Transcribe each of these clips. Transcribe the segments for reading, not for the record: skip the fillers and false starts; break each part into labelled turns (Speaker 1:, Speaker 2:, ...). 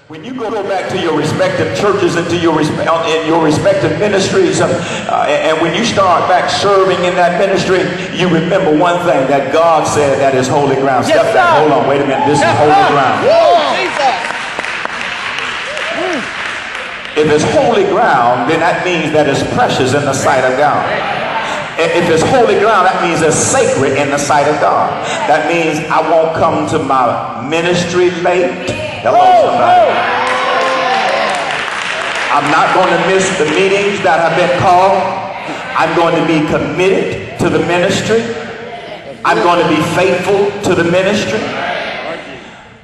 Speaker 1: When you go back to your respective churches and to your respective ministries, and when you start back serving in that ministry, you remember one thing, that God said that is holy ground. Step back, hold on, wait a minute, this is holy ground. If it's holy ground, then that means that it's precious in the sight of God. If it's holy ground, that means it's sacred in the sight of God. That means I won't come to my ministry late. Hello, somebody. I'm not going to miss the meetings that have been called. I'm going to be committed to the ministry. I'm going to be faithful to the ministry.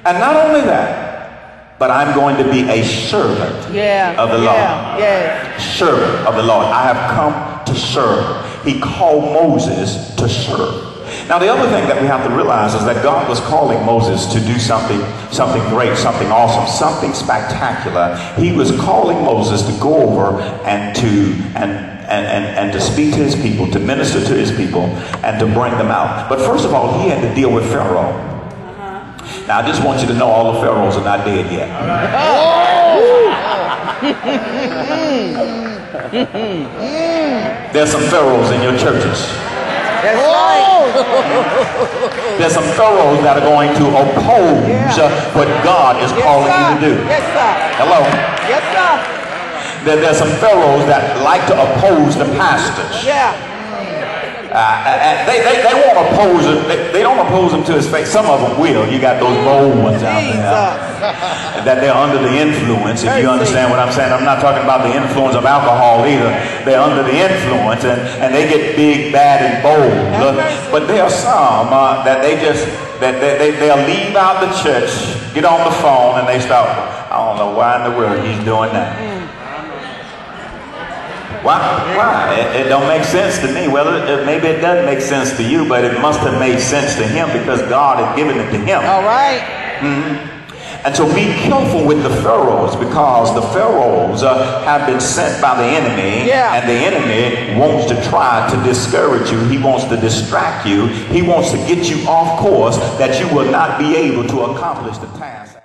Speaker 1: And not only that, but I'm going to be a servant of the Lord. Servant of the Lord. I have come to serve. He called Moses to serve. Now the other thing that we have to realize is that God was calling Moses to do something great, something awesome, something spectacular. He was calling Moses to go over and to speak to his people, to minister to his people, and to bring them out. But first of all, he had to deal with Pharaoh. Now I just want you to know all the pharaohs are not dead yet. There's some pharaohs in your churches.
Speaker 2: That's right.
Speaker 1: There's some pharaohs that are going to oppose what God is calling you to do.
Speaker 2: Yes, sir.
Speaker 1: Hello?
Speaker 2: Yes, sir.
Speaker 1: There's some pharaohs that like to oppose the pastors.
Speaker 2: Yeah.
Speaker 1: They won't oppose it. They don't oppose him to his face. Some of them will. You got those bold ones out there that they're under the influence. If you understand what I'm saying, I'm not talking about the influence of alcohol either. They're under the influence and they get big, bad, and bold. But there are some that they'll leave out the church, get on the phone, and they start. I don't know why in the world he's doing that. Why? It don't make sense to me. Well, maybe it doesn't make sense to you, but it must have made sense to him because God had given it to him.
Speaker 2: All right.
Speaker 1: And so be careful with the pharaohs, because the pharaohs have been sent by the enemy, and the enemy wants to try to discourage you. He wants to distract you. He wants to get you off course that you will not be able to accomplish the task.